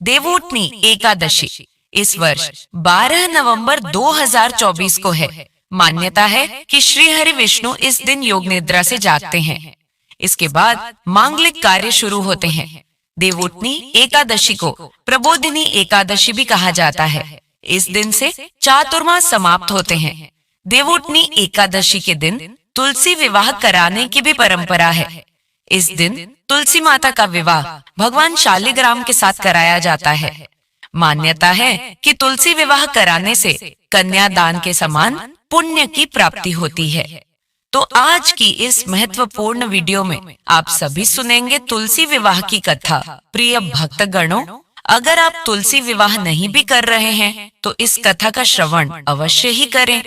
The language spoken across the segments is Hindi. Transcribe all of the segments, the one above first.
देवोत्नी एकादशी इस वर्ष 12 नवंबर 2024 को है। मान्यता है कि श्री हरि विष्णु इस दिन योग निद्रा से जागते हैं। इसके बाद मांगलिक कार्य शुरू होते हैं। देवोत्नी एकादशी को प्रबोधिनी एकादशी भी कहा जाता है। इस दिन से चातुर्मास समाप्त होते हैं। देवोत्नी एकादशी के दिन तुलसी विवाह कराने की भी परंपरा है। इस दिन तुलसी माता का विवाह भगवान शालिग्राम के साथ कराया जाता है। मान्यता है कि तुलसी विवाह कराने से कन्यादान के समान पुण्य की प्राप्ति होती है। तो आज की इस महत्वपूर्ण वीडियो में आप सभी सुनेंगे तुलसी विवाह की कथा। प्रिय भक्तगणों, अगर आप तुलसी विवाह नहीं भी कर रहे हैं तो इस कथा का श्रवण अवश्य ही करें।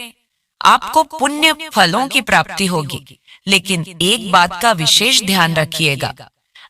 आपको पुण्य फलों की प्राप्ति होगी। लेकिन एक बात का विशेष ध्यान रखिएगा,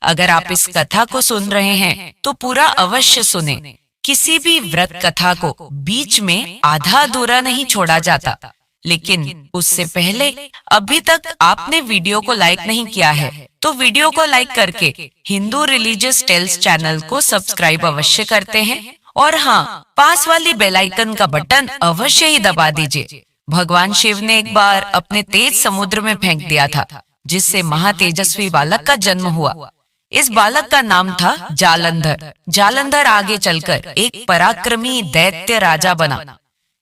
अगर आप इस कथा को सुन रहे हैं तो पूरा अवश्य सुने। किसी भी व्रत कथा को बीच में आधा अधूरा नहीं छोड़ा जाता। लेकिन उससे पहले अभी तक आपने वीडियो को लाइक नहीं किया है तो वीडियो को लाइक करके हिंदू रिलीजियस टेल्स चैनल को सब्सक्राइब अवश्य करते हैं। और हाँ, पास वाली बेल आइकन का बटन अवश्य ही दबा दीजिए। भगवान शिव ने एक बार अपने तेज समुद्र में फेंक दिया था, जिससे महातेजस्वी बालक का जन्म हुआ। इस बालक का नाम था जालंधर। जालंधर आगे चलकर एक पराक्रमी दैत्य राजा बना।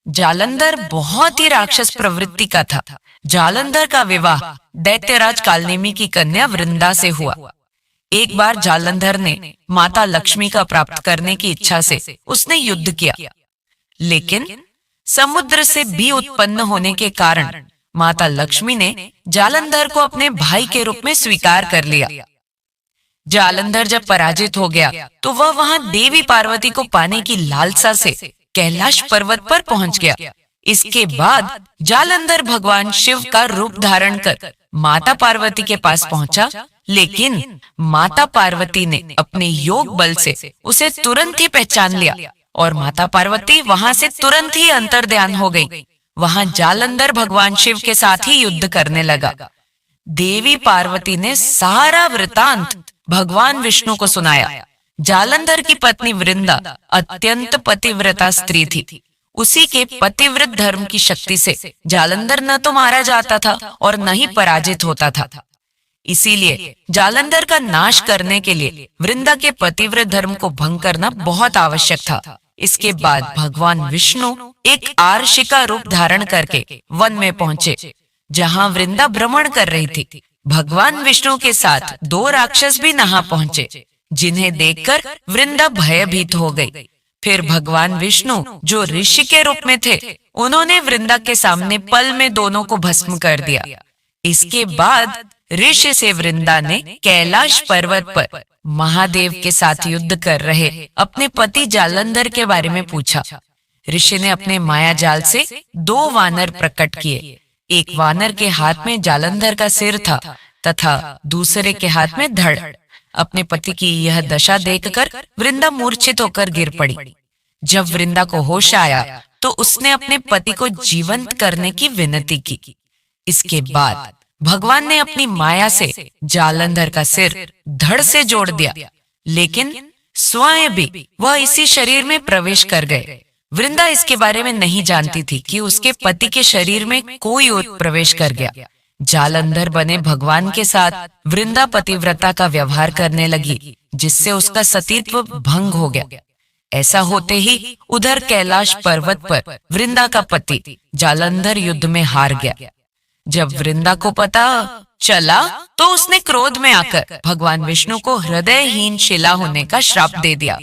जालंधर बहुत ही राक्षस प्रवृत्ति का था। जालंधर का विवाह दैत्यराज कालनेमी की कन्या वृंदा से हुआ। एक बार जालंधर ने माता लक्ष्मी का प्राप्त करने की इच्छा से उसने युद्ध किया। लेकिन समुद्र से बी उत्पन्न होने के कारण माता लक्ष्मी ने जालंधर को अपने भाई के रूप में स्वीकार कर लिया। जालंधर जब पराजित हो गया तो वह वहां देवी पार्वती को पाने की लालसा से कैलाश पर्वत पर पहुंच गया। इसके बाद जालंधर भगवान शिव का रूप धारण कर माता पार्वती के पास पहुंचा। लेकिन माता पार्वती ने अपने योग बल से उसे तुरंत ही पहचान लिया और माता पार्वती वहां से तुरंत ही अंतर्ध्यान हो गई। वहां जालंधर भगवान शिव के साथ ही युद्ध करने लगा। देवी पार्वती ने सारा वृतांत भगवान विष्णु को सुनाया। जालंधर की पत्नी वृंदा अत्यंत पतिव्रता स्त्री थी। उसी के पतिव्रत धर्म की शक्ति से जालंधर न तो मारा जाता था और न ही पराजित होता था। इसीलिए जालंधर का नाश करने के लिए वृंदा के पतिव्रत धर्म को भंग करना बहुत आवश्यक था। इसके बाद भगवान विष्णु एक आर्षि का रूप धारण करके वन में पहुंचे, जहां वृंदा भ्रमण कर रही थी। भगवान विष्णु के साथ दो राक्षस भी नहा पहुंचे, जिन्हें देखकर वृंदा भयभीत हो गई। फिर भगवान विष्णु जो ऋषि के रूप में थे, उन्होंने वृंदा के सामने पल में दोनों को भस्म कर दिया। इसके बाद ऋषि से वृंदा ने कैलाश पर्वत पर महादेव के साथ युद्ध कर रहे अपने पति जालंधर के बारे में पूछा। ऋषि ने अपने माया जाल से दो वानर प्रकट किए। एक वानर के हाथ में जालंधर का सिर था तथा दूसरे के हाथ में धड़। अपने पति की यह दशा देखकर वृंदा मूर्छित होकर गिर पड़ी। जब वृंदा को होश आया तो उसने अपने पति को जीवंत करने की विनती की। इसके बाद भगवान ने अपनी माया से जालंधर का सिर धड़ से जोड़ दिया, लेकिन स्वयं भी वह इसी शरीर में प्रवेश कर गए। वृंदा इसके बारे में नहीं जानती थी कि उसके पति के शरीर में कोई और प्रवेश कर गया। जालंधर बने भगवान के साथ वृंदा पतिव्रता का व्यवहार करने लगी, जिससे उसका सतीत्व भंग हो गया। ऐसा होते ही उधर कैलाश पर्वत पर वृंदा का पति जालंधर युद्ध में हार गया। जब वृंदा को पता चला तो उसने क्रोध में आकर भगवान विष्णु को हृदयहीन शिला होने का श्राप दे दिया।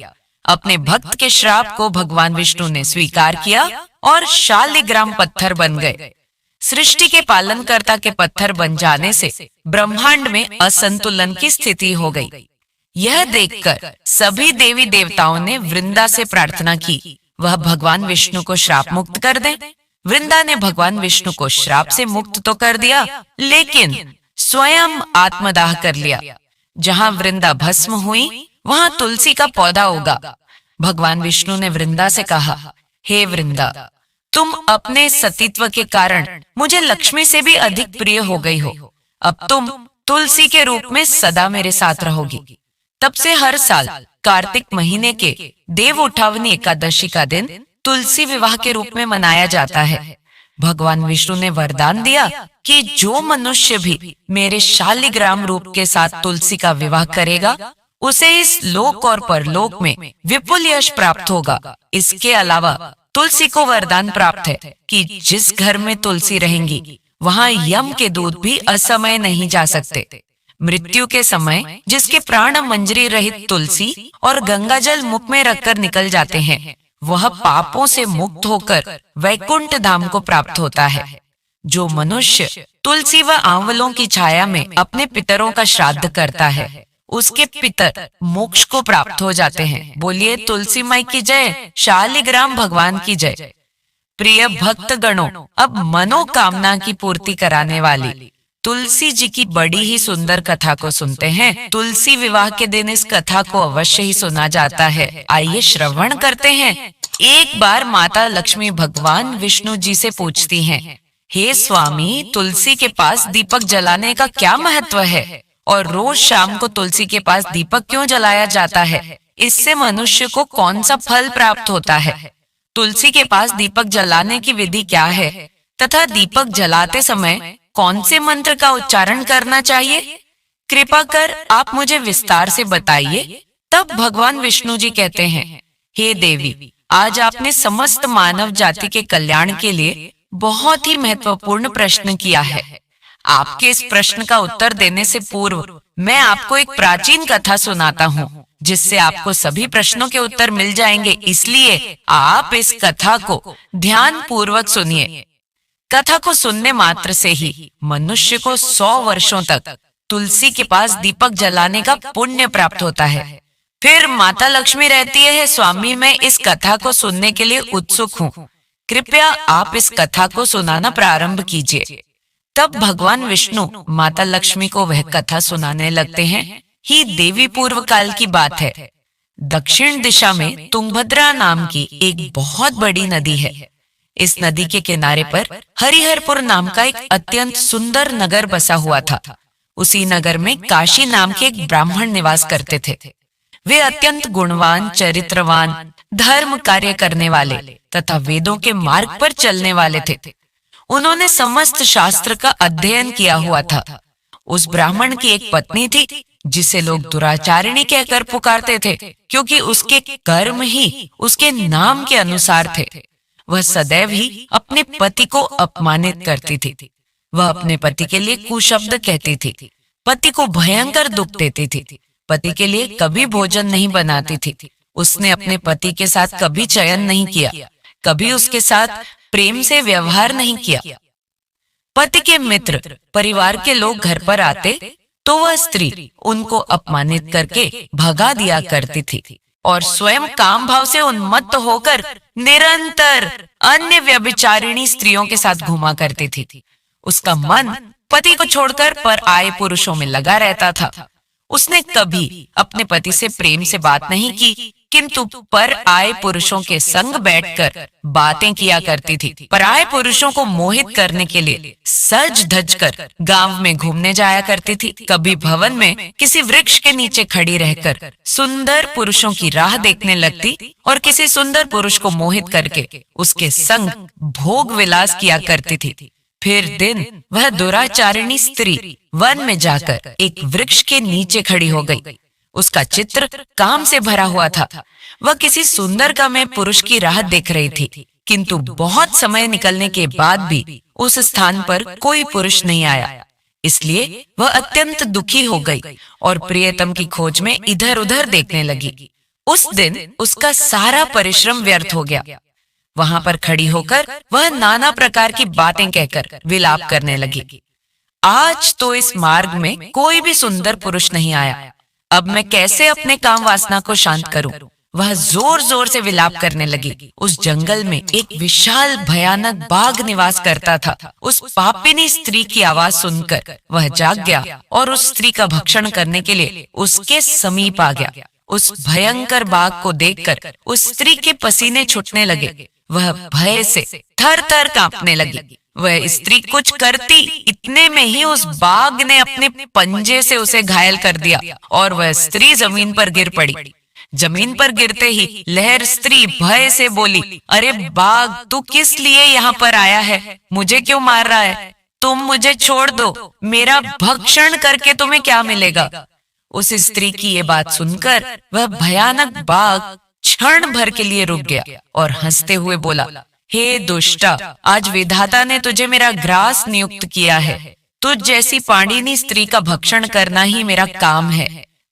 अपने भक्त के श्राप को भगवान विष्णु ने स्वीकार किया और शालिग्राम पत्थर बन गए। सृष्टि के पालनकर्ता के पत्थर बन जाने से ब्रह्मांड में असंतुलन की स्थिति हो गई। यह देखकर सभी देवी देवताओं ने वृंदा से प्रार्थना की वह भगवान विष्णु को श्राप मुक्त कर दें। वृंदा ने भगवान विष्णु को श्राप से मुक्त तो कर दिया, लेकिन स्वयं आत्मदाह कर लिया। जहां वृंदा भस्म हुई वहां तुलसी का पौधा उगा। भगवान विष्णु ने वृंदा से कहा, हे वृंदा, तुम अपने सतीत्व के कारण मुझे लक्ष्मी से भी अधिक प्रिय हो गई हो। अब तुम तुलसी के रूप में सदा मेरे साथ रहोगी। तब से हर साल कार्तिक महीने के देव उठावनी एकादशी का दिन तुलसी विवाह के रूप में मनाया जाता है। भगवान विष्णु ने वरदान दिया कि जो मनुष्य भी मेरे शालिग्राम रूप के साथ तुलसी का विवाह करेगा उसे इस लोक और परलोक में विपुल यश प्राप्त होगा। इसके अलावा तुलसी को वरदान प्राप्त है कि जिस घर में तुलसी रहेंगी वहाँ यम के दूत भी असमय नहीं जा सकते। मृत्यु के समय जिसके प्राण मंजरी रहित तुलसी और गंगा जल मुख में रखकर निकल जाते हैं वह पापों से मुक्त होकर वैकुंठ धाम को प्राप्त होता है। जो मनुष्य तुलसी व आंवलों की छाया में अपने पितरों का श्राद्ध करता है उसके पितर मोक्ष को प्राप्त हो जाते हैं। बोलिए तुलसी माई की जय, शालिग्राम भगवान की जय। प्रिय भक्त गणों, अब मनोकामना की पूर्ति कराने वाली तुलसी जी की बड़ी ही सुंदर कथा को सुनते हैं। तुलसी विवाह के दिन इस कथा को अवश्य ही सुना जाता है। आइए श्रवण करते हैं। एक बार माता लक्ष्मी भगवान विष्णु जी से पूछती हैं, हे स्वामी, तुलसी के पास दीपक जलाने का क्या महत्व है और रोज शाम को तुलसी के पास दीपक क्यों जलाया जाता है? इससे मनुष्य को कौन सा फल प्राप्त होता है? तुलसी के पास दीपक जलाने की विधि क्या है तथा दीपक जलाते समय कौन से मंत्र का उच्चारण करना चाहिए? कृपा कर आप मुझे विस्तार से बताइए। तब भगवान विष्णु जी कहते हैं, हे देवी, आज आपने समस्त मानव जाति के कल्याण के लिए बहुत ही महत्वपूर्ण प्रश्न किया है। आपके इस प्रश्न का उत्तर देने से पूर्व मैं आपको एक प्राचीन कथा सुनाता हूँ जिससे आपको सभी प्रश्नों के उत्तर मिल जाएंगे। इसलिए आप इस कथा को ध्यान पूर्वक सुनिए। कथा को सुनने मात्र से ही मनुष्य को 100 वर्षों तक तुलसी के पास दीपक जलाने का पुण्य प्राप्त होता है। फिर माता लक्ष्मी रहती है, स्वामी, मैं इस कथा को सुनने के लिए उत्सुक हूँ, कृपया आप इस कथा को सुनाना प्रारंभ कीजिए। तब भगवान विष्णु माता लक्ष्मी को वह कथा सुनाने लगते हैं। ही देवी पूर्व काल की बात है। दक्षिण दिशा में तुंगभद्रा नाम की एक बहुत बड़ी नदी है। इस नदी के किनारे पर हरिहरपुर नाम का एक अत्यंत सुंदर नगर बसा हुआ था। उसी नगर में काशी नाम के एक ब्राह्मण निवास करते थे। वे अत्यंत गुणवान, चरित्रवान, धर्म कार्य करने वाले तथा वेदों के मार्ग पर चलने वाले थे। उन्होंने समस्त शास्त्र का अध्ययन किया हुआ था। उस ब्राह्मण की एक पत्नी थी जिसे लोग दुराचारिणी कहकर पुकारते थे, क्योंकि उसके कर्म ही उसके नाम के अनुसार थे। वह सदैव ही अपने पति को अपमानित करती थी। वह अपने पति के लिए कुशब्द कहती थी, पति को भयंकर दुख देती थी, पति के लिए कभी भोजन नहीं बनाती थी। उसने अपने पति के साथ कभी चयन नहीं किया, कभी उसके साथ प्रेम से व्यवहार नहीं किया। पति के मित्र, परिवार के लोग घर पर आते तो वह स्त्री उनको अपमानित करके भगा दिया करती थी और स्वयं काम भाव से उन्मत्त होकर निरंतर अन्य व्यभिचारिणी स्त्रियों के साथ घूमा करती थी। उसका मन पति को छोड़कर पर आए पुरुषों में लगा रहता था। उसने कभी अपने पति से प्रेम से बात नहीं की, किंतु पर आए पुरुषों के संग बैठकर बातें किया करती थी। पराये पुरुषों को मोहित करने के लिए सज धज कर गांव में घूमने जाया करती थी। कभी भवन में किसी वृक्ष के नीचे खड़ी रहकर सुंदर पुरुषों की राह देखने लगती और किसी सुंदर पुरुष को मोहित करके उसके संग भोग विलास किया करती थी। फिर दिन वह दुराचारिणी स्त्री वन में जाकर एक वृक्ष के नीचे खड़ी हो गई। उसका चित्र काम से भरा हुआ था। वह किसी सुंदर कामय पुरुष की राह देख रही थी, किंतु बहुत समय निकलने के बाद भी उस स्थान पर कोई पुरुष नहीं आया। इसलिए वह अत्यंत दुखी हो गई और प्रियतम की खोज में इधर उधर देखने लगी। उस दिन उसका सारा परिश्रम व्यर्थ हो गया। वहां पर खड़ी होकर वह नाना प्रकार की बातें कहकर विलाप करने लगी। आज तो इस मार्ग में कोई भी सुंदर पुरुष नहीं आया, अब मैं कैसे अपने काम वासना को शांत करूं? वह जोर जोर से विलाप करने लगी। उस जंगल में एक विशाल भयानक बाघ निवास करता था। उस पापिनी स्त्री की आवाज सुनकर वह जाग गया और उस स्त्री का भक्षण करने के लिए उसके समीप आ गया। उस भयंकर बाघ को देखकर उस स्त्री के पसीने छूटने लगे। वह भय से थर थर कांपने लगी। वह स्त्री कुछ करती, इतने में ही उस बाघ ने अपने पंजे से उसे घायल कर दिया और वह स्त्री जमीन पर गिर पड़ी। जमीन पर गिरते ही लहर स्त्री भय से बोली, अरे बाघ, तू किस लिए यहाँ पर आया है? मुझे क्यों मार रहा है? तुम मुझे छोड़ दो, मेरा भक्षण करके तुम्हें क्या मिलेगा? उस स्त्री की ये बात सुनकर वह भयानक बाघ क्षण भर के लिए रुक गया और हंसते हुए बोला, हे दुष्टा, आज विधाता ने तुझे मेरा ग्रास नियुक्त किया है। तुझ जैसी पाणिनी स्त्री का भक्षण करना ही मेरा काम है,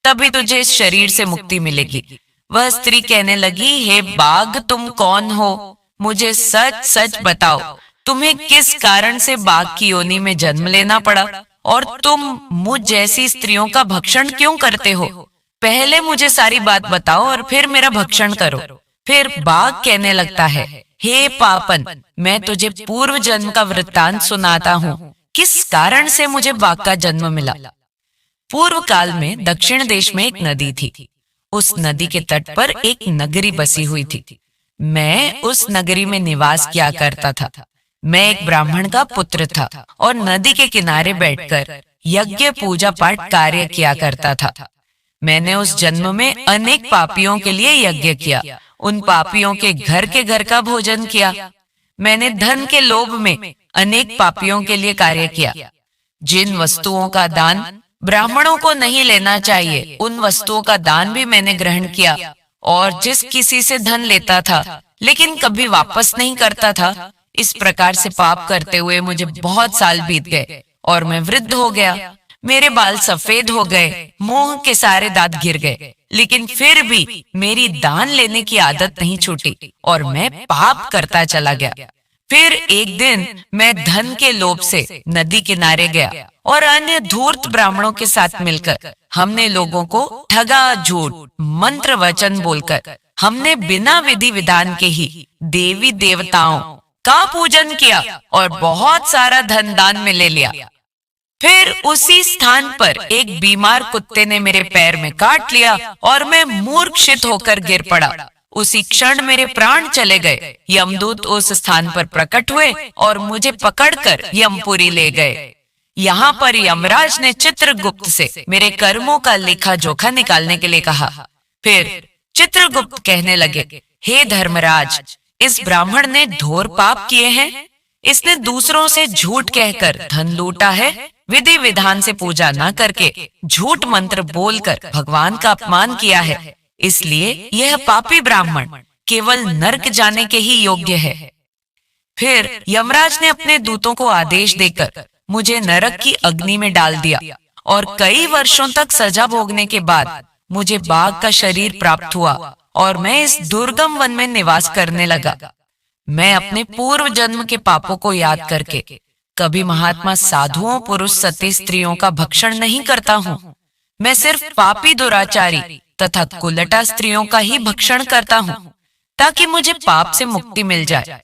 तभी तुझे इस शरीर से मुक्ति मिलेगी। वह स्त्री कहने लगी, हे बाघ, तुम कौन हो? मुझे सच सच बताओ, तुम्हें किस कारण से बाघ की योनि में जन्म लेना पड़ा और तुम मुझ जैसी स्त्रियों का भक्षण क्यों करते हो? पहले मुझे सारी बात बताओ और फिर मेरा भक्षण करो। फिर बाघ कहने लगता है, हे पापन, मैं तुझे पूर्व जन्म का वृत्तांत सुनाता हूँ, किस कारण से मुझे बाघ का जन्म मिला। पूर्व काल में दक्षिण देश में एक नदी थी। उस नदी के तट पर एक नगरी बसी हुई थी। मैं उस नगरी में निवास किया करता था। मैं एक ब्राह्मण का पुत्र था और नदी के किनारे बैठकर यज्ञ पूजा पाठ कार्य किया करता था। मैंने उस जन्म में अनेक पापियों के लिए यज्ञ किया, उन पापियों के घर का भोजन किया। मैंने धन के लोभ में अनेक पापियों के लिए कार्य किया। जिन वस्तुओं का दान ब्राह्मणों को नहीं लेना चाहिए, उन वस्तुओं का दान भी मैंने ग्रहण किया। और जिस किसी से धन लेता था लेकिन कभी वापस नहीं करता था, इस प्रकार से पाप करते हुए मुझे बहुत साल बीत गए और मैं वृद्ध हो गया। मेरे बाल सफेद हो गए, मुंह के सारे दांत गिर गए, लेकिन फिर भी मेरी दान लेने की आदत नहीं छूटी और मैं पाप करता चला गया। फिर एक दिन मैं धन के लोभ से नदी किनारे गया और अन्य धूर्त ब्राह्मणों के साथ मिलकर हमने लोगों को ठगा, झूठ, मंत्र वचन बोलकर हमने बिना विधि विधान के ही देवी देवताओं का पूजन किया और बहुत सारा धन दान में ले लिया। फिर उसी स्थान पर एक बीमार कुत्ते ने मेरे पैर में काट लिया और मैं मूर्छित होकर गिर पड़ा। उसी क्षण मेरे प्राण चले गए। यमदूत उस स्थान पर प्रकट हुए और मुझे पकड़कर यमपुरी ले गए। यहाँ पर यमराज ने चित्रगुप्त से मेरे कर्मों का लेखा जोखा निकालने के लिए कहा। फिर चित्रगुप्त कहने लगे, हे धर्मराज, इस ब्राह्मण ने घोर पाप किए हैं। इसने दूसरों से झूठ कहकर धन लूटा है, विधि विधान से पूजा न करके झूठ मंत्र बोलकर भगवान का अपमान किया है। इसलिए यह पापी ब्राह्मण केवल नरक जाने के ही योग्य है। फिर यमराज ने अपने दूतों को आदेश देकर मुझे नरक की अग्नि में डाल दिया और कई वर्षों तक सजा भोगने के बाद मुझे बाघ का शरीर प्राप्त हुआ और मैं इस दुर्गम वन में निवास करने लगा। मैं अपने पूर्व जन्म के पापों को याद करके कभी महात्मा साधुओं, पुरुष, सती स्त्रियों का भक्षण नहीं करता हूँ। मैं सिर्फ पापी, दुराचारी तथा कुलटा स्त्रियों का ही भक्षण करता हूँ ताकि मुझे पाप से मुक्ति मिल जाए।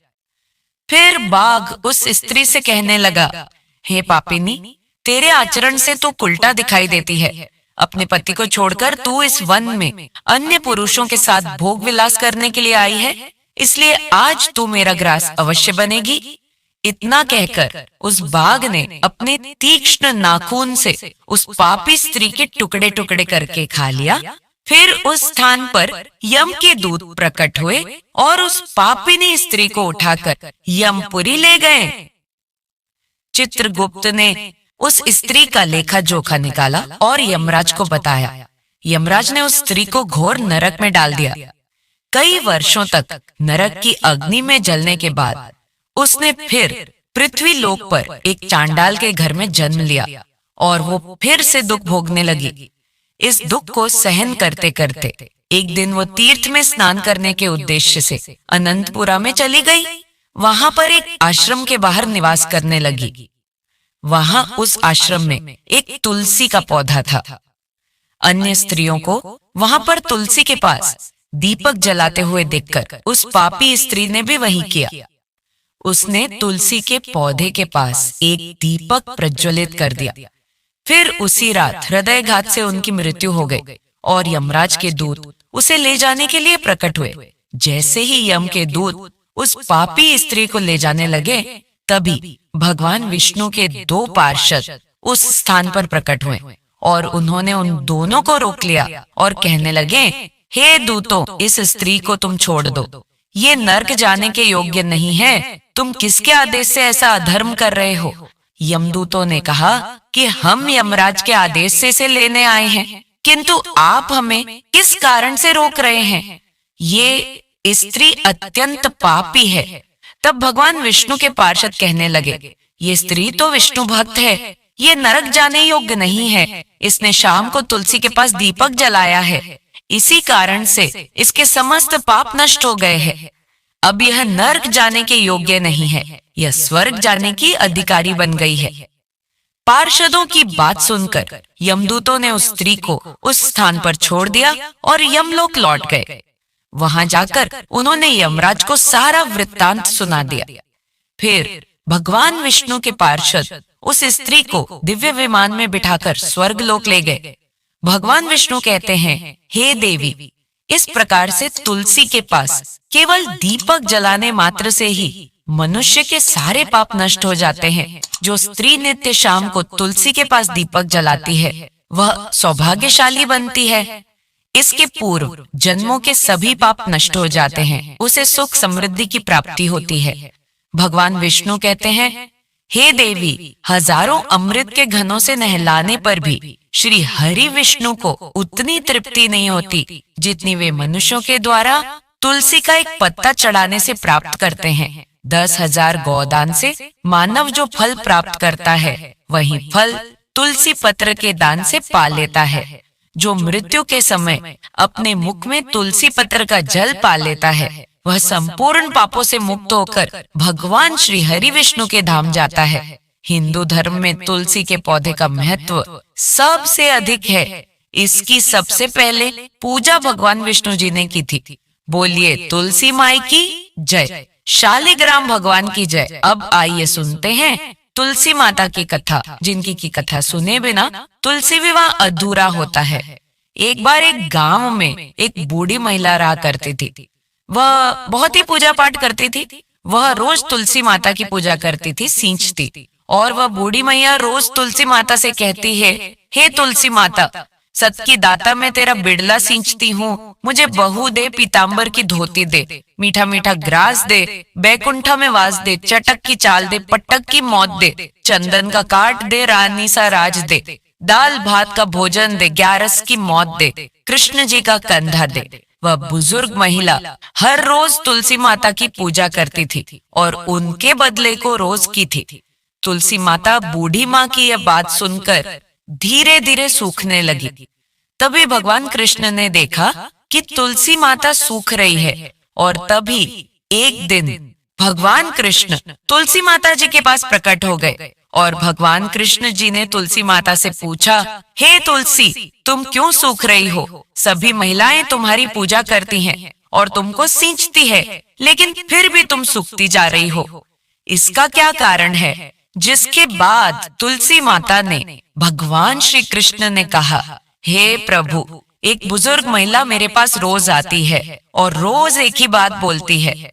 फिर बाघ उस स्त्री से कहने लगा, हे पापिनी, तेरे आचरण से तू उल्टा दिखाई देती है। अपने पति को छोड़कर तू इस वन में अन्य पुरुषों के साथ भोग विलास करने के लिए आई है, इसलिए आज तू मेरा ग्रास अवश्य बनेगी। इतना कहकर उस बाघ ने अपने तीक्ष्ण नाखून से उस पापी स्त्री के टुकड़े टुकड़े करके खा लिया। फिर उस स्थान पर यम के दूत प्रकट हुए और उस पापिनी स्त्री को उठाकर यमपुरी ले गए। चित्रगुप्त ने उस स्त्री का लेखा जोखा निकाला और यमराज को बताया। यमराज ने उस स्त्री को घोर नरक में डाल दिया। कई वर्षों तक नरक की अग्नि में जलने के बाद उसने फिर पृथ्वी लोक पर एक चांडाल के घर में जन्म लिया और वो फिर से दुख भोगने लगी। इस दुख को सहन करते करते एक दिन वो तीर्थ में स्नान करने के उद्देश्य से अनंतपुरा में चली गई। वहां पर एक आश्रम के बाहर निवास करने लगी। वहां उस आश्रम में एक तुलसी का पौधा था। अन्य स्त्रियों को वहां पर तुलसी के पास दीपक जलाते हुए देखकर उस पापी स्त्री ने भी वही किया। उसने तुलसी के पौधे के पास एक दीपक प्रज्वलित कर दिया। फिर उसी रात हृदयघात से उनकी मृत्यु हो गई और यमराज के दूत उसे ले जाने के लिए प्रकट हुए। जैसे ही यम के दूत उस पापी स्त्री को ले जाने लगे, तभी भगवान विष्णु के दो पार्षद उस स्थान पर प्रकट हुए और उन्होंने उन दोनों को रोक लिया और कहने लगे, हे दूतों, इस स्त्री को तुम छोड़ दो, ये नर्क जाने के योग्य नहीं है। तुम किसके आदेश से ऐसा अधर्म कर रहे हो? यमदूतों ने कहा कि हम यमराज के आदेश से इसे लेने आए हैं, किंतु आप हमें किस कारण से रोक रहे हैं? ये स्त्री अत्यंत पापी है। तब भगवान विष्णु के पार्षद कहने लगे, ये स्त्री तो विष्णु भक्त है, ये नरक जाने योग्य नहीं है। इसने शाम को तुलसी के पास दीपक जलाया है, इसी कारण से इसके समस्त पाप नष्ट हो गए हैं। अब यह नरक जाने के योग्य नहीं है, यह स्वर्ग जाने की अधिकारी बन गई है। पार्षदों की बात सुनकर यमदूतों ने उस स्त्री को उस स्थान पर छोड़ दिया और यमलोक लौट गए। वहां जाकर उन्होंने यमराज को सारा वृत्तांत सुना दिया। फिर भगवान विष्णु के पार्षद उस स्त्री को दिव्य विमान में बिठाकर स्वर्ग लोक ले गए। भगवान विष्णु कहते हैं, हे देवी, इस प्रकार से तुलसी के पास केवल दीपक जलाने मात्र से ही मनुष्य के सारे पाप नष्ट हो जाते हैं। जो स्त्री नित्य शाम को तुलसी के पास दीपक जलाती है, वह सौभाग्यशाली बनती है। इसके पूर्व जन्मों के सभी पाप नष्ट हो जाते हैं, उसे सुख समृद्धि की प्राप्ति होती है। भगवान विष्णु कहते हैं, हे देवी, हजारों अमृत के घनों से नहलाने पर भी श्री हरि विष्णु को उतनी तृप्ति नहीं होती जितनी वे मनुष्यों के द्वारा तुलसी का एक पत्ता चढ़ाने से प्राप्त करते हैं। 10,000 गौदान से मानव जो फल प्राप्त करता है, वही फल तुलसी पत्र के दान से पा लेता है। जो मृत्यु के समय अपने मुख में तुलसी पत्र का जल पा लेता है, वह संपूर्ण पापों से मुक्त होकर भगवान श्री हरि विष्णु के धाम जाता है। हिंदू धर्म में तुलसी के पौधे का महत्व सबसे अधिक है। इसकी सबसे पहले पूजा भगवान विष्णु जी ने की थी। बोलिए तुलसी माई की जय, शालिग्राम भगवान की जय। अब आइए सुनते हैं तुलसी माता की कथा, जिनकी की कथा सुने बिना तुलसी विवाह अधूरा होता है। एक बार एक गांव में एक बूढ़ी महिला रहा करती थी। वह बहुत ही पूजा पाठ करती थी। वह रोज तुलसी माता की पूजा करती थी, सींचती। और वह बूढ़ी मैया रोज तुलसी माता से कहती है, हे तुलसी माता, सत की दाता मैं तेरा बिड़ला सींचती हूँ, मुझे बहू दे, पीताम्बर की धोती दे, मीठा मीठा ग्रास दे, बैकुंठा में वास दे, चटक की चाल दे, पटक की मौत दे, चंदन का काट दे, रानी सा राज दे, दाल भात का भोजन दे, 11 की मौत दे, कृष्ण जी का कंधा दे। वह बुजुर्ग महिला हर रोज तुलसी माता की पूजा करती थी और उनके बदले को रोज की थी। तुलसी माता बूढ़ी माँ की यह बात सुनकर धीरे धीरे सूखने लगी। तभी भगवान कृष्ण ने देखा कि तुलसी माता सूख रही है, और तभी एक दिन भगवान कृष्ण तुलसी माता जी के पास प्रकट हो गए। और भगवान कृष्ण जी ने तुलसी माता से पूछा, हे तुलसी, तुम क्यों सूख रही हो? सभी महिलाएं तुम्हारी पूजा करती हैं और तुमको सींचती है, लेकिन फिर भी तुम सूखती जा रही हो। इसका क्या कारण है? जिसके बाद तुलसी माता ने भगवान श्री कृष्ण ने कहा, हे प्रभु, एक बुजुर्ग महिला मेरे पास रोज आती है और रोज एक ही बात बोलती है।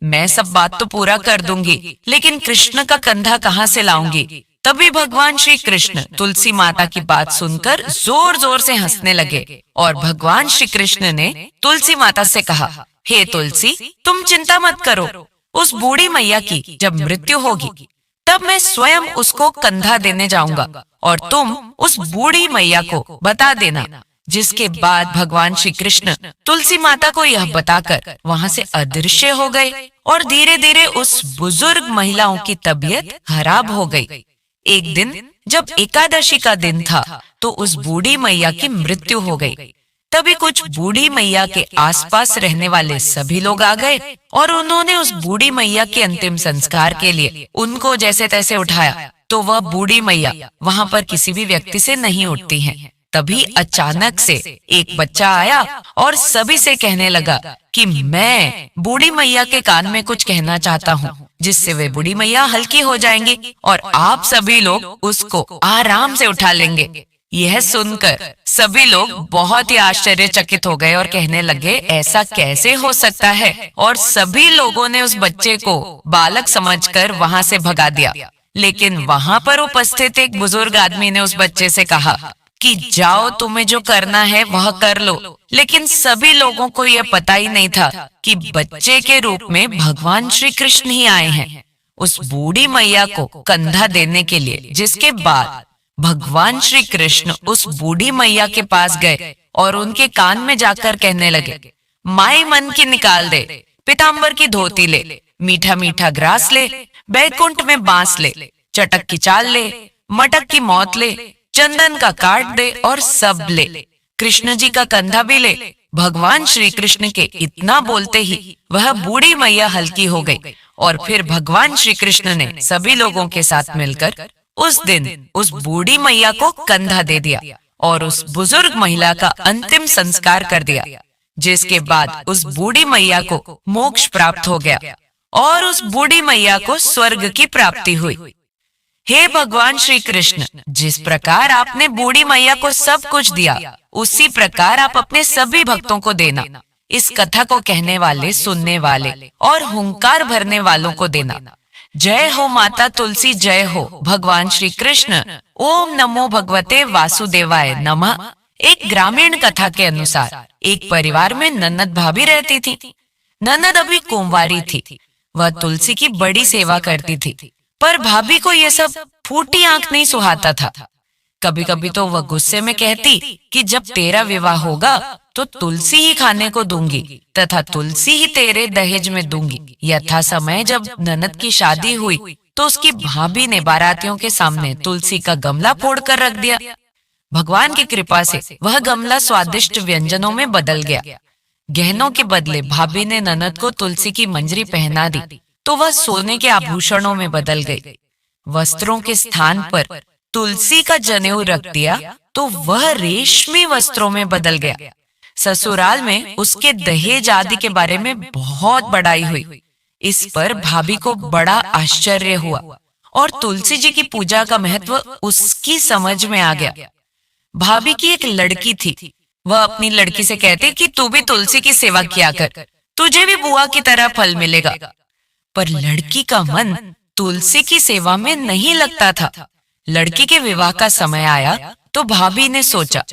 मैं सब बात तो पूरा कर दूंगी, लेकिन कृष्ण का कंधा कहाँ से लाऊंगी? तभी भगवान श्री कृष्ण तुलसी माता की बात सुनकर जोर जोर से हंसने लगे और भगवान श्री कृष्ण ने तुलसी माता से कहा, हे तुलसी, तुम चिंता मत करो। उस बूढ़ी मैया की जब मृत्यु होगी, तब मैं स्वयं उसको कंधा देने जाऊंगा और तुम उस बूढ़ी मैया को बता देना। जिसके बाद भगवान श्री कृष्ण तुलसी माता को यह बताकर वहां से अदृश्य हो गए और धीरे धीरे उस बुजुर्ग महिलाओं की तबीयत खराब हो गई। एक दिन जब एकादशी का दिन था, तो उस बूढ़ी मैया की मृत्यु हो गई। तभी कुछ बूढ़ी मैया के आसपास रहने वाले सभी लोग आ गए और उन्होंने उस बूढ़ी मैया के अंतिम संस्कार के लिए उनको जैसे तैसे उठाया। तो वह बूढ़ी मैया वहां पर किसी भी व्यक्ति से नहीं उठती हैं। तभी अचानक से एक बच्चा आया और सभी से कहने लगा कि मैं बूढ़ी मैया के कान में कुछ कहना चाहता हूँ, जिससे वे बूढ़ी मैया हल्की हो जाएंगी और आप सभी लोग उसको आराम से उठा लेंगे। यह सुनकर सभी लोग बहुत ही आश्चर्यचकित हो गए और कहने लगे, ऐसा कैसे हो सकता है? और सभी लोगों ने उस बच्चे को बालक समझकर वहां से भगा दिया। लेकिन वहां पर उपस्थित एक बुजुर्ग आदमी ने उस बच्चे से कहा, कि जाओ, तुम्हें जो करना है वह कर लो। लेकिन सभी लोगों को यह पता ही नहीं था कि बच्चे के रूप में भगवान श्री कृष्ण ही आए हैं उस बूढ़ी मैया को कंधा देने के लिए। जिसके बाद भगवान श्री कृष्ण उस बूढ़ी मैया के पास गए और उनके कान में जाकर कहने लगे, माई मन की निकाल दे, पीताम्बर की धोती ले, मीठा मीठा ग्रास ले, बैकुंठ में बांस ले, चटक की चाल ले, मटक की मौत ले, चंदन का काट दे और सब ले, कृष्ण जी का कंधा भी ले। भगवान श्री कृष्ण के इतना बोलते ही वह बूढ़ी मैया हल्की हो गई और फिर भगवान श्री कृष्ण ने सभी लोगों के साथ मिलकर उस दिन उस बूढ़ी मैया को कंधा दे दिया और उस बुजुर्ग महिला का अंतिम संस्कार कर दिया। जिसके बाद उस बूढ़ी मैया को मोक्ष प्राप्त हो गया और उस बूढ़ी मैया को स्वर्ग की प्राप्ति हुई। हे भगवान श्री कृष्ण, जिस प्रकार आपने बूढ़ी मैया को सब कुछ दिया, उसी प्रकार आप अपने सभी भक्तों को देना। इस कथा को कहने वाले, सुनने वाले और हुंकार भरने वालों को देना। जय हो माता तुलसी, जय हो भगवान श्री कृष्ण। ओम नमो भगवते वासुदेवाय नमः। एक ग्रामीण कथा के अनुसार एक परिवार में ननद भाभी रहती थी। ननद अभी कुंवारी थी। वह तुलसी की बड़ी सेवा करती थी, पर भाभी को यह सब फूटी आंख नहीं सुहाता था। कभी कभी तो वह गुस्से में कहती कि जब तेरा विवाह होगा तो तुलसी ही खाने को दूंगी तथा तुलसी ही तेरे दहेज में दूंगी। यथा समय जब ननद की शादी हुई तो उसकी भाभी ने बारातियों के सामने तुलसी का गमला फोड़कर रख दिया। भगवान की कृपा से वह गमला स्वादिष्ट व्यंजनों में बदल गया। गहनों के बदले भाभी ने ननद को तुलसी की मंजरी पहना दी तो वह सोने के आभूषणों में बदल गई। वस्त्रों के स्थान पर तुलसी का जनेऊ रख दिया तो वह रेशमी वस्त्रों में बदल गया। ससुराल में उसके दहेज आदि के बारे में बहुत बड़ाई हुई। इस पर भाभी को बड़ा आश्चर्य हुआ और तुलसी जी की पूजा का महत्व उसकी समझ में आ गया। भाभी की एक लड़की थी। वह अपनी लड़की से कहती कि तू भी तुलसी की सेवा किया कर, तुझे भी बुआ की तरह फल मिलेगा। पर लड़की का मन तुलसी की सेवा में नहीं लगता था। लड़की के विवाह का समय आया तो भाभी ने सोचा,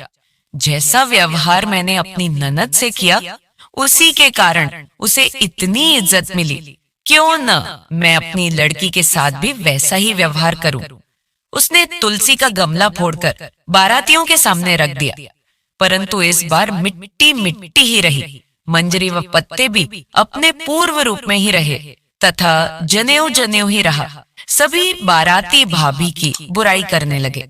जैसा व्यवहार मैंने अपनी ननद से किया उसी के कारण उसे इतनी इज्जत मिली, क्यों न मैं अपनी लड़की के साथ भी वैसा ही व्यवहार करूं। उसने तुलसी का गमला फोड़कर बारातियों के सामने रख दिया, परंतु इस बार मिट्टी मिट्टी ही रही। मंजरी व पत्ते भी अपने पूर्व रूप में ही रहे तथा जनेऊ जनेऊ ही रहा। सभी बाराती भाभी की बुराई करने लगे।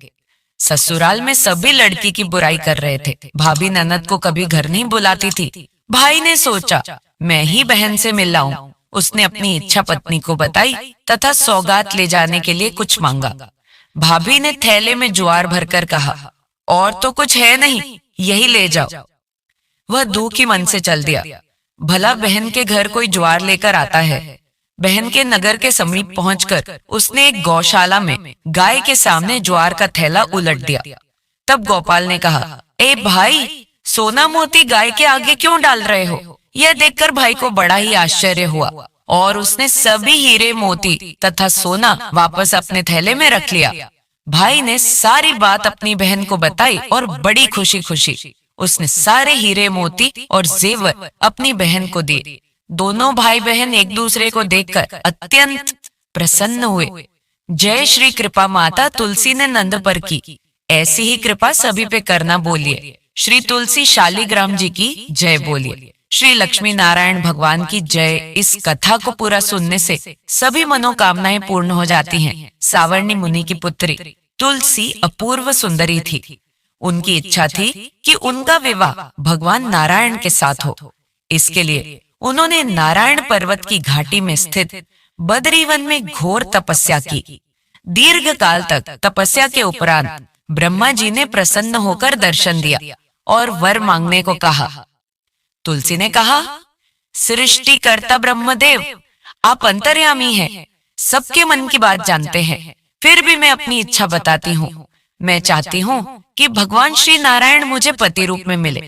ससुराल में सभी लड़की की बुराई कर रहे थे। भाभी ननद को कभी घर नहीं बुलाती थी। भाई ने सोचा मैं ही बहन से मिल लाऊं। उसने अपनी इच्छा पत्नी को बताई तथा सौगात ले जाने के लिए कुछ मांगा। भाभी ने थैले में ज्वार भरकर कहा, और तो कुछ है नहीं, यही ले जाओ। वह दुखी मन से चल दिया। भला बहन के घर कोई ज्वार लेकर आता है। बहन के नगर के समीप पहुंचकर उसने एक गौशाला में गाय के सामने ज्वार का थैला उलट दिया। तब गोपाल ने कहा, ए भाई, सोना मोती गाय के आगे क्यों डाल रहे हो? यह देखकर भाई को बड़ा ही आश्चर्य हुआ और उसने सभी हीरे मोती तथा सोना वापस अपने थैले में रख लिया। भाई ने सारी बात अपनी बहन को बताई और बड़ी खुशी खुशी उसने सारे हीरे मोती और जेवर अपनी बहन को दिए। दोनों भाई बहन एक दूसरे को देखकर अत्यंत प्रसन्न हुए। जय श्री कृपा माता तुलसी ने नंद पर की, ऐसी ही कृपा सभी पे करना बोलिए। श्री तुलसी शालिग्राम जी की जय बोलिए। श्री लक्ष्मी नारायण भगवान की जय। इस कथा को पूरा सुनने से सभी मनोकामनाएं पूर्ण हो जाती हैं। सावर्णी मुनि की पुत्री तुलसी अपूर्व सुंदरी थी। उनकी इच्छा थी कि उनका विवाह भगवान नारायण के साथ हो। इसके लिए उन्होंने नारायण पर्वत की घाटी में स्थित बद्रीवन में घोर तपस्या की। दीर्घ काल तक तपस्या के उपरांत ब्रह्मा जी ने प्रसन्न होकर दर्शन दिया और वर मांगने को कहा। तुलसी ने कहा, सृष्टिकर्ता ब्रह्मदेव, आप अंतर्यामी हैं, सबके मन की बात जानते हैं, फिर भी मैं अपनी इच्छा बताती हूँ। मैं चाहती हूँ कि भगवान श्री नारायण मुझे पति रूप में मिले।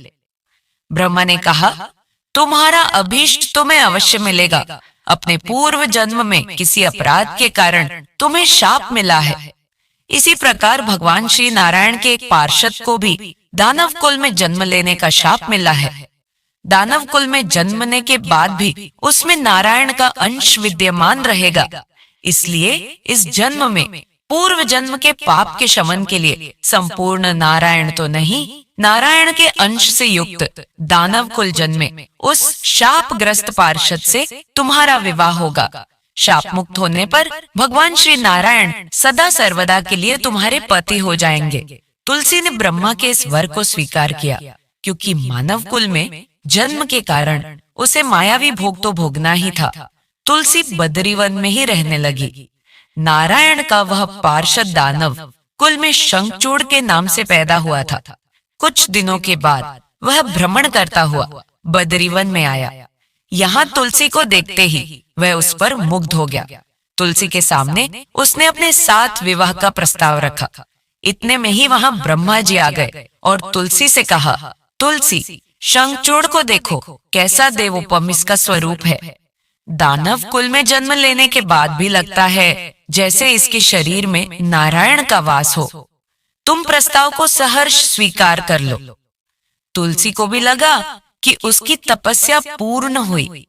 ब्रह्मा ने कहा, तुम्हारा अभीष्ट तुम्हें अवश्य मिलेगा। अपने पूर्व जन्म में किसी अपराध के कारण तुम्हें शाप मिला है। इसी प्रकार भगवान श्री नारायण के एक पार्षद को भी दानव कुल में जन्म लेने का शाप मिला है। दानव कुल में जन्मने के बाद भी उसमें नारायण का अंश विद्यमान रहेगा। इसलिए इस जन्म में पूर्व जन्म के पाप के शमन के लिए संपूर्ण नारायण तो नहीं, नारायण के अंश से युक्त दानव कुल जन्मे उस शापग्रस्त पार्षद से तुम्हारा विवाह होगा। शाप मुक्त होने पर भगवान श्री नारायण सदा सर्वदा के लिए तुम्हारे पति हो जाएंगे। तुलसी ने ब्रह्मा के इस वर को स्वीकार किया, क्योंकि मानव कुल में जन्म के कारण उसे मायावी भोग तो भोगना ही था। तुलसी बद्रीवन में ही रहने लगी। नारायण का वह पार्षद दानव कुल में शंखचूड़ के नाम से पैदा हुआ था। कुछ दिनों के बाद वह भ्रमण करता हुआ बद्रीवन में आया। यहाँ तुलसी को देखते ही वह उस पर मुग्ध हो गया। तुलसी के सामने उसने अपने साथ विवाह का प्रस्ताव रखा। इतने में ही वहां ब्रह्मा जी आ गए और तुलसी से कहा, तुलसी, शंखचूड़ को देखो, कैसा देवोपम इसका स्वरूप है। दानव कुल में जन्म लेने के बाद भी लगता है जैसे इसके शरीर में नारायण का वास हो। तुम प्रस्ताव को सहर्ष स्वीकार कर लो। तुलसी को भी लगा कि उसकी तपस्या पूर्ण हुई,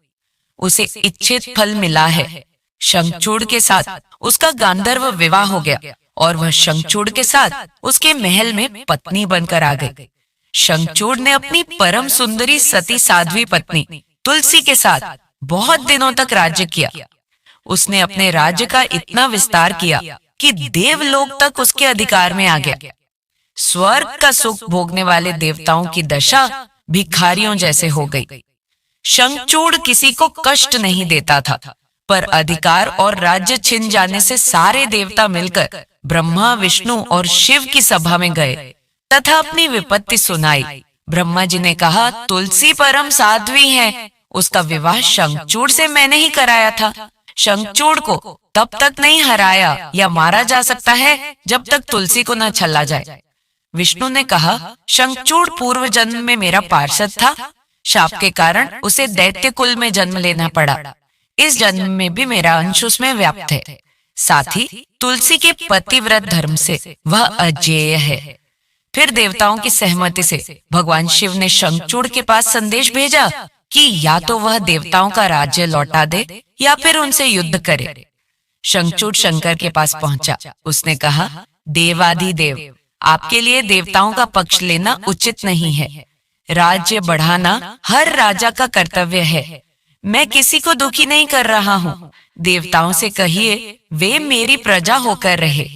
उसे इच्छित फल मिला है। शंखचूड़ के साथ उसका गांधर्व विवाह हो गया और वह शंखचूड़ के साथ उसके महल में पत्नी बनकर आ गई। शंखचूड़ ने अपनी परम सुंदरी सती साध्वी पत्नी तुलसी के साथ बहुत दिनों तक राज्य किया। उसने अपने राज्य का इतना विस्तार किया कि देवलोक तक उसके अधिकार में आ गया। स्वर्ग का सुख भोगने वाले देवताओं की दशा भिखारियों जैसे हो गई। शंखचूड़ किसी को कष्ट नहीं देता था, पर अधिकार और राज्य छिन जाने से सारे देवता मिलकर ब्रह्मा, विष्णु और शिव की सभा में गए तथा अपनी विपत्ति सुनाई। ब्रह्मा जी ने कहा, तुलसी परम साध्वी है, उसका विवाह शंखचूड़ से मैंने ही कराया था। शंखचूड़ को तब तक नहीं हराया या मारा जा सकता है जब तक तुलसी को न छला जाए। विष्णु ने कहा, शंखचूड़ पूर्व जन्म में मेरा पार्षद था। शाप के कारण उसे दैत्य कुल में जन्म लेना पड़ा। इस जन्म में भी मेरा अंश उसमें व्याप्त है। साथ ही तुलसी के पतिव्रत धर्म से वह अजेय है। फिर देवताओं की सहमति से भगवान शिव ने शंखचूड़ के पास संदेश भेजा कि या तो वह देवताओं का राज्य लौटा दे या फिर उनसे युद्ध करे। शंखचूड़ शंकर के पास पहुंचा। उसने कहा, देवाधिदेव, आपके लिए देवताओं का पक्ष लेना उचित नहीं है। राज्य बढ़ाना हर राजा का कर्तव्य है। मैं किसी को दुखी नहीं कर रहा हूँ। देवताओं से कहिए वे मेरी प्रजा होकर रहे।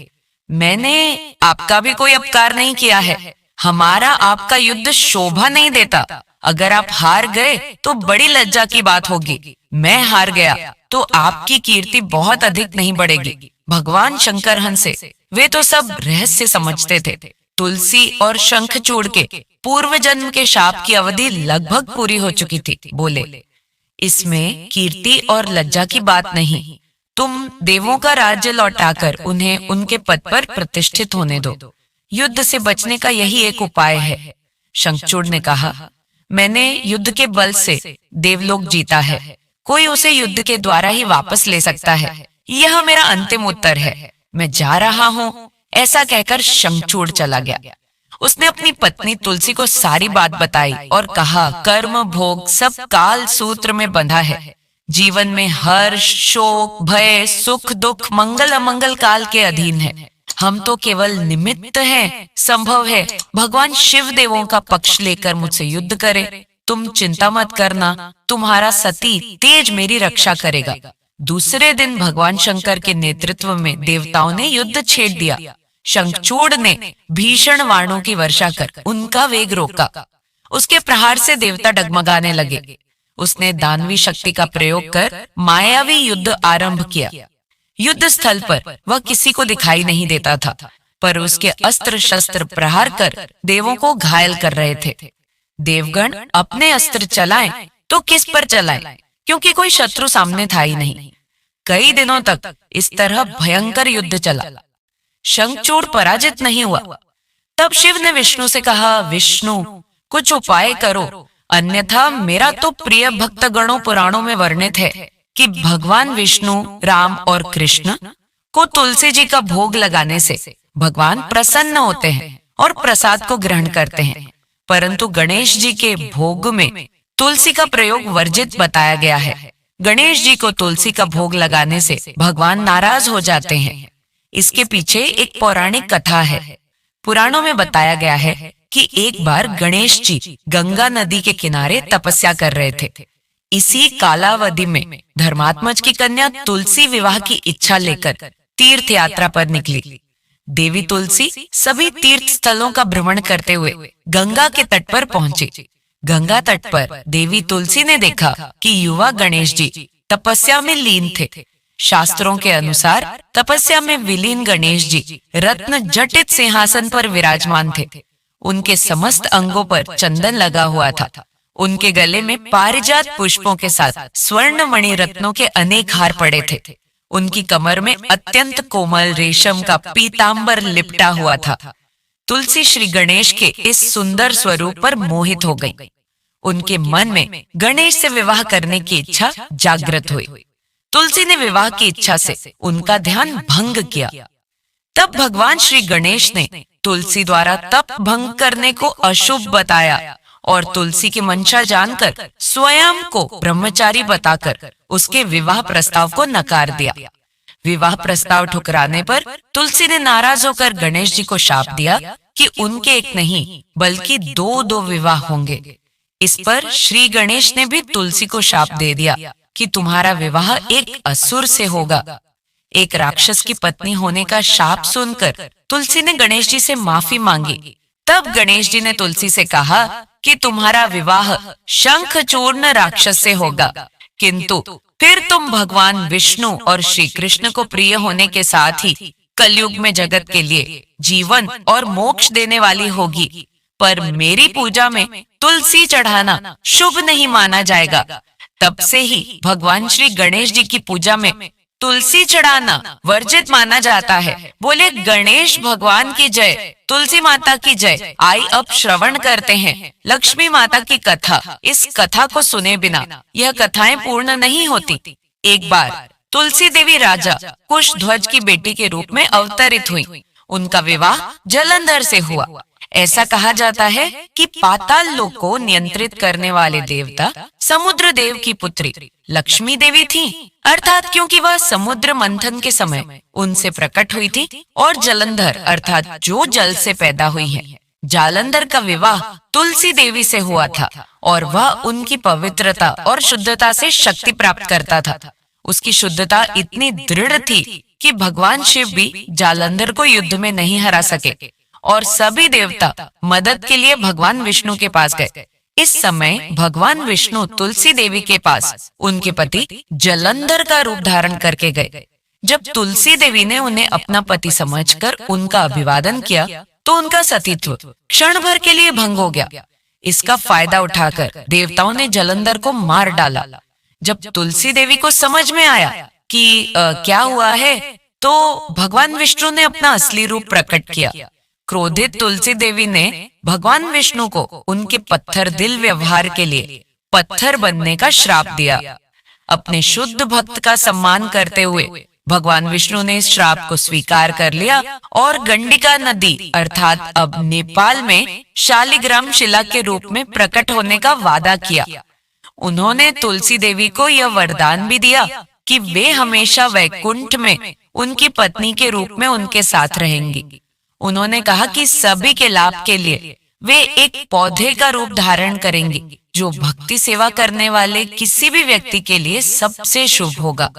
मैंने आपका भी कोई अपकार नहीं किया है। हमारा आपका युद्ध शोभा नहीं देता। अगर आप हार गए तो बड़ी लज्जा की बात होगी। मैं हार गया तो आपकी कीर्ति बहुत अधिक नहीं बढ़ेगी। भगवान शंकर हंसे। वे तो सब रहस्य समझते थे। तुलसी और शंखचूड़ के पूर्व जन्म के शाप की अवधि लगभग पूरी हो चुकी थी। बोले, इसमें कीर्ति और लज्जा की बात नहीं। तुम देवों का राज्य लौटाकर उन्हें उनके पद पर प्रतिष्ठित होने दो। युद्ध से बचने का यही एक उपाय है। शंखचूड़ ने कहा, मैंने युद्ध के बल से देवलोक जीता है। कोई उसे युद्ध के द्वारा ही वापस ले सकता है। यह मेरा अंतिम उत्तर है। मैं जा रहा हूँ। ऐसा कहकर शंखचूड़ चला गया। उसने अपनी पत्नी तुलसी को सारी बात बताई और कहा, कर्म भोग सब काल सूत्र में बंधा है। जीवन में हर्ष, शोक, भय, सुख, दुख, मंगल अमंगल काल के अधीन है। हम तो केवल निमित्त हैं। संभव है भगवान शिव देवों का पक्ष लेकर मुझसे युद्ध करे। तुम चिंता मत करना, तुम्हारा सती तेज मेरी रक्षा करेगा। दूसरे दिन भगवान शंकर के नेतृत्व में देवताओं ने युद्ध छेड़ दिया। शंखचूड़ ने भीषण वाणों की वर्षा कर उनका वेग रोका। उसके प्रहार से देवता डगमगाने लगे। उसने दानवी शक्ति का प्रयोग कर मायावी युद्ध आरंभ किया। युद्ध स्थल पर वह किसी को दिखाई नहीं देता था, पर उसके अस्त्र शस्त्र प्रहार कर देवों को घायल कर रहे थे। देवगण अपने अस्त्र चलाएं तो किस पर चलाएं, क्योंकि कोई शत्रु सामने था ही नहीं। कई दिनों तक इस तरह भयंकर युद्ध चला। शंखचूड़ पराजित नहीं हुआ। तब शिव ने विष्णु से कहा, विष्णु, कुछ उपाय करो, अन्यथा मेरा तो प्रिय भक्त गणों पुराणों में वर्णित है कि भगवान विष्णु, राम और कृष्ण को तुलसी जी का भोग लगाने से भगवान प्रसन्न होते हैं और प्रसाद को ग्रहण करते हैं। परंतु गणेश जी के भोग में तुलसी का प्रयोग वर्जित बताया गया है। गणेश जी को तुलसी का भोग लगाने से भगवान नाराज हो जाते हैं। इसके पीछे एक पौराणिक कथा है। पुराणों में बताया गया है कि एक बार गणेश जी गंगा नदी के किनारे तपस्या कर रहे थे। इसी कालावधि में धर्मात्मज की कन्या तुलसी विवाह की इच्छा लेकर तीर्थ यात्रा पर निकली। देवी तुलसी सभी तीर्थ स्थलों का भ्रमण करते हुए गंगा के तट पर पहुंची। गंगा तट पर देवी तुलसी ने देखा कि युवा गणेश जी तपस्या में लीन थे। शास्त्रों के अनुसार तपस्या में विलीन गणेश जी रत्न जटित सिंहासन पर विराजमान थे। उनके समस्त अंगों पर चंदन लगा हुआ था। उनके गले में पारिजात पुष्पों के साथ स्वर्ण मणि रत्नों के अनेक हार पड़े थे। उनकी कमर में अत्यंत कोमल रेशम का पीतांबर लिपटा हुआ था। तुलसी श्री गणेश के इस सुंदर स्वरूप पर मोहित हो गई। उनके मन में गणेश से विवाह करने की इच्छा जागृत हुई। तुलसी ने विवाह की इच्छा से उनका ध्यान भंग किया। तब भगवान श्री गणेश ने तुलसी द्वारा तप भंग करने को अशुभ बताया और तुलसी की मंशा जानकर स्वयं को ब्रह्मचारी बताकर उसके विवाह प्रस्ताव को नकार दिया। विवाह प्रस्ताव ठुकराने पर तुलसी ने नाराज होकर गणेश जी को शाप दिया कि उनके एक नहीं बल्कि दो विवाह होंगे। इस पर श्री गणेश ने भी तुलसी को शाप दे दिया कि तुम्हारा विवाह एक असुर से होगा। एक राक्षस की पत्नी होने का शाप सुनकर तुलसी ने गणेश जी से माफी मांगी। तब गणेश जी ने तुलसी से कहा कि तुम्हारा विवाह शंखचूर्ण राक्षस से होगा, किंतु फिर तुम भगवान विष्णु और श्री कृष्ण को प्रिय होने के साथ ही कलयुग में जगत के लिए जीवन और मोक्ष देने वाली होगी। पर मेरी पूजा में तुलसी चढ़ाना शुभ नहीं माना जाएगा। तब से ही भगवान श्री गणेश जी की पूजा में तुलसी चढ़ाना वर्जित माना जाता है। बोले गणेश भगवान की जय, तुलसी माता की जय। आई अब श्रवण करते हैं लक्ष्मी माता की कथा। इस कथा को सुने बिना यह कथाएं पूर्ण नहीं होती। एक बार तुलसी देवी राजा कुशध्वज की बेटी के रूप में अवतरित हुई। उनका विवाह जलंधर से हुआ। ऐसा कहा जाता है कि पाताल लोक को नियंत्रित करने वाले देवता समुद्र देव की पुत्री लक्ष्मी देवी थी। अर्थात क्योंकि वह समुद्र मंथन के समय उनसे प्रकट हुई थी और जलंधर अर्थात जो जल से पैदा हुई है। जालंधर का विवाह तुलसी देवी से हुआ था और वह उनकी पवित्रता और शुद्धता से शक्ति प्राप्त करता था। उसकी शुद्धता इतनी दृढ़ थी कि भगवान शिव भी जालंधर को युद्ध में नहीं हरा सके और सभी देवता मदद के लिए भगवान विष्णु के पास गए। इस समय भगवान विष्णु तुलसी देवी के पास उनके पति जलंधर का रूप धारण करके गए। जब तुलसी देवी ने उन्हें अपना पति समझकर उनका अभिवादन किया तो उनका सतीत्व क्षण भर के लिए भंग हो गया। इसका फायदा उठाकर देवताओं ने जलंधर को मार डाला। जब तुलसी देवी को समझ में आया कि क्या हुआ है, तो भगवान विष्णु ने अपना असली रूप प्रकट किया। क्रोधित तुलसी देवी ने भगवान विष्णु को उनके पत्थर दिल व्यवहार के लिए पत्थर बनने का श्राप दिया। अपने शुद्ध भक्त का सम्मान करते हुए भगवान विष्णु ने इस श्राप को स्वीकार कर लिया और गंडिका नदी अर्थात अब नेपाल में शालिग्राम शिला के रूप में प्रकट होने का वादा किया। उन्होंने तुलसी देवी को यह वरदान भी दिया कि वे हमेशा वैकुंठ में उनकी पत्नी के रूप में उनके साथ रहेंगी। उन्होंने कहा कि सभी के लाभ के लिए वे एक पौधे का रूप धारण करेंगी जो भक्ति सेवा करने वाले किसी भी व्यक्ति के लिए सबसे शुभ होगा।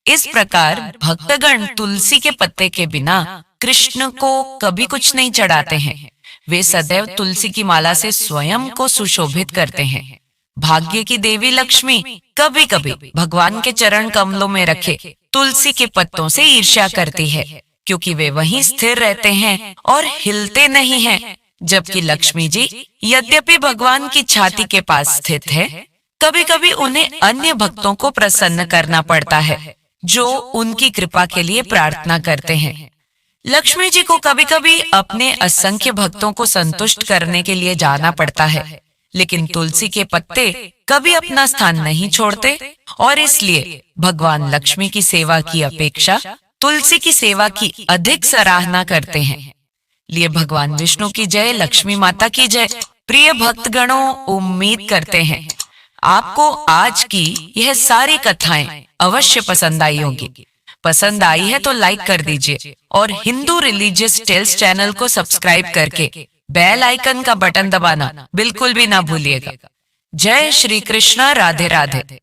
इस प्रकार भक्तगण तुलसी के पत्ते के बिना कृष्ण को कभी कुछ नहीं चढ़ाते हैं। वे सदैव तुलसी की माला से स्वयं को सुशोभित करते हैं। भाग्य की देवी लक्ष्मी कभी कभी भगवान के चरण कमलों में रखे तुलसी के पत्तों से ईर्ष्या करती है, क्योंकि वे वहीं स्थिर रहते हैं और हिलते नहीं हैं। जबकि लक्ष्मी जी यद्यपि भगवान की छाती के पास स्थित है, कभी कभी उन्हें अन्य भक्तों को प्रसन्न करना पड़ता है जो उनकी कृपा के लिए प्रार्थना करते हैं। लक्ष्मी जी को कभी कभी अपने असंख्य भक्तों को संतुष्ट करने के लिए जाना पड़ता है, लेकिन तुलसी के पत्ते कभी अपना स्थान नहीं छोड़ते और इसलिए भगवान लक्ष्मी की सेवा की अपेक्षा तुलसी की सेवा की अधिक सराहना करते हैं। लिए भगवान विष्णु की जय, लक्ष्मी माता की जय। प्रिय भक्तगणों, उम्मीद करते हैं आपको आज की यह सारी कथाएं अवश्य पसंद आई होंगी। पसंद आई है तो लाइक कर दीजिए और हिंदू रिलीजियस टेल्स चैनल को सब्सक्राइब करके बेल आइकन का बटन दबाना बिल्कुल भी ना भूलिएगा। जय श्री कृष्णा, राधे राधे।